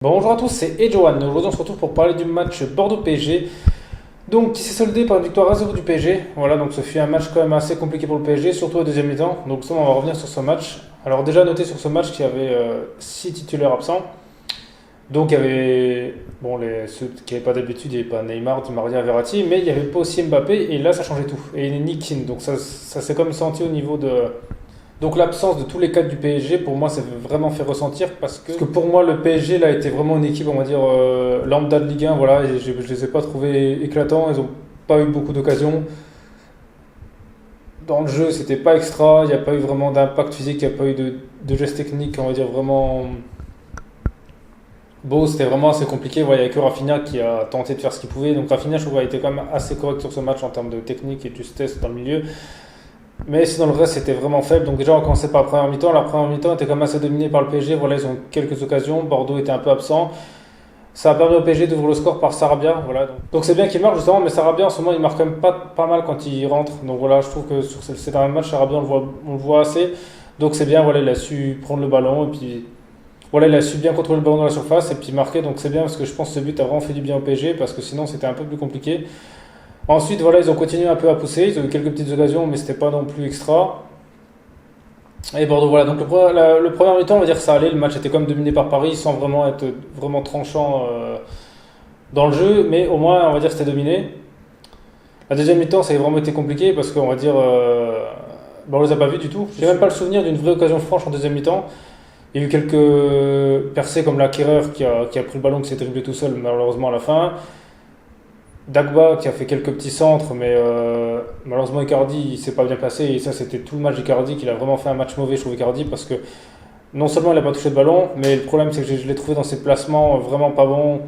Bonjour à tous, c'est Edjohan. Aujourd'hui, on se retrouve pour parler du match Bordeaux-PSG. Donc, qui s'est soldé par une victoire 1-0 du PSG. Voilà, donc ce fut un match quand même assez compliqué pour le PSG, surtout au deuxième mi-temps. Donc, ça, on va revenir sur ce match. Alors, déjà, noter sur ce match qu'il y avait 6 titulaires absents. Donc, il y avait, bon, ceux qui n'avaient pas d'habitude, il n'y avait pas Neymar, Di Maria, Verratti, mais il n'y avait pas aussi Mbappé, et là, ça changeait tout. Et ni Keane. Donc, ça s'est comme senti au niveau de. Donc l'absence de tous les cadres du PSG, pour moi, ça veut vraiment fait ressentir parce que pour moi, le PSG là était vraiment une équipe, on va dire, lambda de Ligue 1. Voilà, et je les ai pas trouvés éclatants. Ils ont pas eu beaucoup d'occasions. Dans le jeu, c'était pas extra. Il n'y a pas eu vraiment d'impact physique. Il n'y a pas eu de gestes techniques, on va dire, vraiment beau. C'était vraiment assez compliqué. Voilà, il n'y a que Rafinha qui a tenté de faire ce qu'il pouvait. Donc Rafinha, je trouve, a été quand même assez correct sur ce match en termes de technique et de justesse dans le milieu. Mais sinon, le reste, c'était vraiment faible. Donc, déjà, on commençait par la première mi-temps. La première mi-temps était quand même assez dominée par le PSG. Voilà, ils ont quelques occasions. Bordeaux était un peu absent. Ça a permis au PSG d'ouvrir le score par Sarabia. Voilà. Donc, c'est bien qu'il marque justement. Mais Sarabia, en ce moment, il marque quand même pas mal quand il rentre. Donc, voilà, je trouve que sur ces derniers matchs, Sarabia, on le voit assez. Donc, c'est bien. Voilà, il a su prendre le ballon. Et puis, voilà, il a su bien contrôler le ballon dans la surface. Et puis, marquer. Donc, c'est bien parce que je pense que ce but a vraiment fait du bien au PSG. Parce que sinon, c'était un peu plus compliqué. Ensuite, voilà, ils ont continué un peu à pousser. Ils ont eu quelques petites occasions, mais c'était pas non plus extra. Et Bordeaux, voilà. Donc le premier mi-temps, on va dire que ça allait. Le match était quand même dominé par Paris, sans vraiment être vraiment tranchant dans le jeu, mais au moins, on va dire que c'était dominé. La deuxième mi-temps, ça a vraiment été compliqué parce qu'on va dire, on les a pas vus du tout. J'ai même pas le souvenir d'une vraie occasion franche en deuxième mi-temps. Il y a eu quelques percées comme l'acquéreur qui a pris le ballon, qui s'est dribblé tout seul, malheureusement à la fin. Dagba qui a fait quelques petits centres, mais malheureusement Icardi il s'est pas bien placé et ça c'était tout le match d'Icardi qu'il a vraiment fait un match mauvais, je trouve Icardi, parce que non seulement il n'a pas touché de ballon, mais le problème c'est que je l'ai trouvé dans ses placements vraiment pas bons.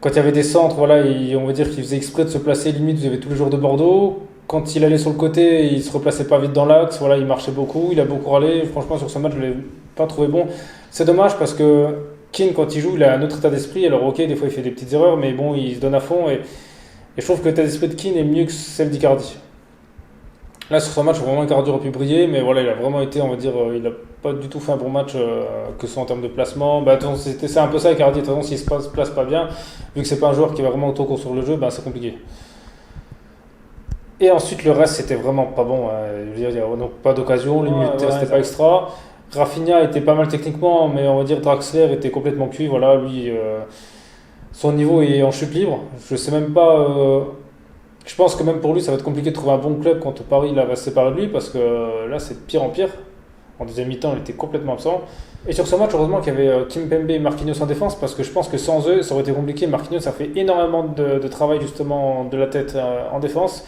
Quand il y avait des centres, voilà, on va dire qu'il faisait exprès de se placer limite, vous avez tous les joueurs de Bordeaux. Quand il allait sur le côté, il se replaçait pas vite dans l'axe, voilà, il marchait beaucoup, il a beaucoup râlé. Franchement sur ce match je l'ai pas trouvé bon. C'est dommage parce que Keane, quand il joue, il a un autre état d'esprit. Alors, ok, des fois, il fait des petites erreurs, mais bon, il se donne à fond. Et je trouve que l'état d'esprit de Keane est mieux que celle d'Icardi. Là, sur ce match, vraiment, Icardi aurait pu briller, mais voilà, il a vraiment été, on va dire, il n'a pas du tout fait un bon match, que ce soit en termes de placement. Bah, c'est un peu ça, Icardi. De toute façon, s'il se place pas bien, vu que c'est pas un joueur qui va vraiment autoconstruire le jeu, bah, c'est compliqué. Et ensuite, le reste, c'était vraiment pas bon, hein. Je veux dire, il n'y a donc pas d'occasion, les milieux de terrain, c'était pas extra. Rafinha était pas mal techniquement, mais on va dire Draxler était complètement cuit. Voilà, lui, son niveau est en chute libre. Je sais même pas. Je pense que même pour lui, ça va être compliqué de trouver un bon club quand Paris là, va se séparer de lui, parce que là, c'est de pire en pire. En deuxième mi-temps, il était complètement absent. Et sur ce match, heureusement qu'il y avait Kimpembe et Marquinhos en défense, parce que je pense que sans eux, ça aurait été compliqué. Marquinhos a fait énormément de travail justement de la tête en défense.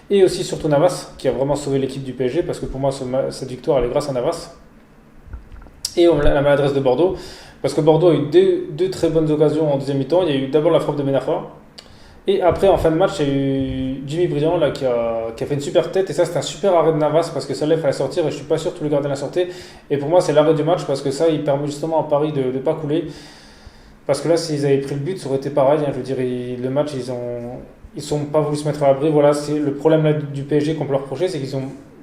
Et aussi surtout Navas, qui a vraiment sauvé l'équipe du PSG, parce que pour moi, cette victoire, elle est grâce à Navas. Et la maladresse de Bordeaux, parce que Bordeaux a eu deux très bonnes occasions en deuxième mi-temps. Il y a eu d'abord la frappe de Benafa, et après en fin de match, il y a eu Jimmy Briand là, qui a fait une super tête, et ça c'est un super arrêt de Navas, parce que ça lève à la sortir, et je suis pas sûr que tous les gardiens la sortaient. Et pour moi, c'est l'arrêt du match, parce que ça, il permet justement à Paris de ne pas couler. Parce que là, s'ils avaient pris le but, ça aurait été pareil, hein. Je veux dire, le match, ils sont pas voulu se mettre à l'abri. Voilà, c'est le problème là, du PSG qu'on peut leur reprocher, c'est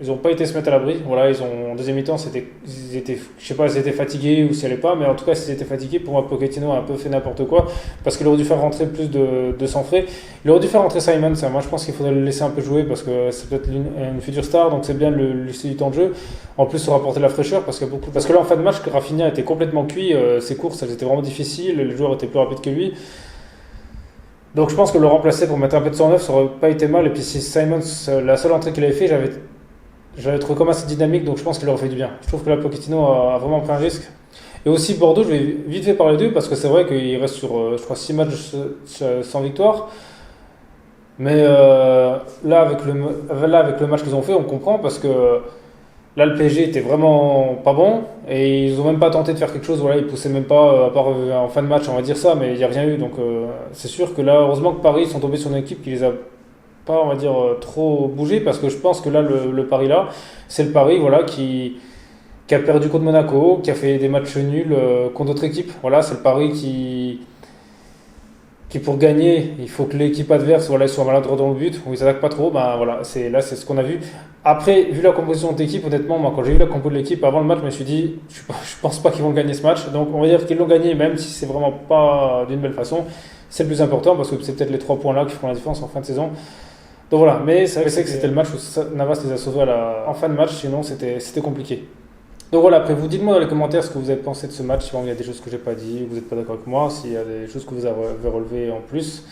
ils ont pas été se mettre à l'abri. Voilà, en deuxième mi-temps, ils étaient, je sais pas s'ils étaient fatigués ou s'ils allaient pas, mais en tout cas, s'ils étaient fatigués, pour moi, Pochettino a un peu fait n'importe quoi, parce qu'il aurait dû faire rentrer plus de sang frais. Il aurait dû faire rentrer Simon. Moi, je pense qu'il faudrait le laisser un peu jouer, parce que c'est peut-être une future star, donc c'est bien de lui laisser du temps de jeu. En plus, ça aura apporté de la fraîcheur, parce que là, en fin de match, Rafinha était complètement cuit. Ses courses, elles étaient vraiment difficiles. Les joueurs étaient plus rapides que lui. Donc je pense que le remplacer pour mettre un peu de 109, ça aurait pas été mal. Et puis si Simons, la seule entrée qu'il avait fait, j'avais trouvé comme assez dynamique, donc je pense qu'il aurait fait du bien. Je trouve que là, Pochettino a vraiment pris un risque. Et aussi Bordeaux, je vais vite fait parler d'eux, parce que c'est vrai qu'il reste sur, je crois, 6 matchs sans victoire. Mais là, avec le match qu'ils ont fait, on comprend, parce que là, le PSG était vraiment pas bon, et ils ont même pas tenté de faire quelque chose. Voilà, ils poussaient même pas, à part en fin de match, on va dire ça, mais il n'y a rien eu. Donc c'est sûr que là, heureusement que Paris sont tombés sur une équipe qui les a pas, on va dire, trop bougé, parce que je pense que là, le Paris là, c'est le Paris, voilà, qui a perdu contre Monaco, qui a fait des matchs nuls contre d'autres équipes. Voilà, c'est le Paris qui pour gagner, il faut que l'équipe adverse voilà, soit maladroit dans le but, ou ils s'attaquent pas trop, ben voilà, c'est ce qu'on a vu. Après, vu la composition de l'équipe, honnêtement, moi quand j'ai vu la compo de l'équipe avant le match, je me suis dit, je pense pas qu'ils vont gagner ce match. Donc on va dire qu'ils l'ont gagné, même si c'est vraiment pas d'une belle façon. C'est le plus important parce que c'est peut-être les 3 points là qui feront la différence en fin de saison. Donc voilà, mais c'est vrai que c'était le match où Navas les a sauvés en fin de match, sinon c'était compliqué. Donc voilà, après vous dites-moi dans les commentaires ce que vous avez pensé de ce match, si il y a des choses que j'ai pas dit, vous n'êtes pas d'accord avec moi, s'il y a des choses que vous avez relevées en plus.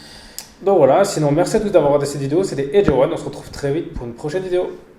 Donc voilà, sinon merci à tous d'avoir regardé cette vidéo, c'était Edgeone, on se retrouve très vite pour une prochaine vidéo.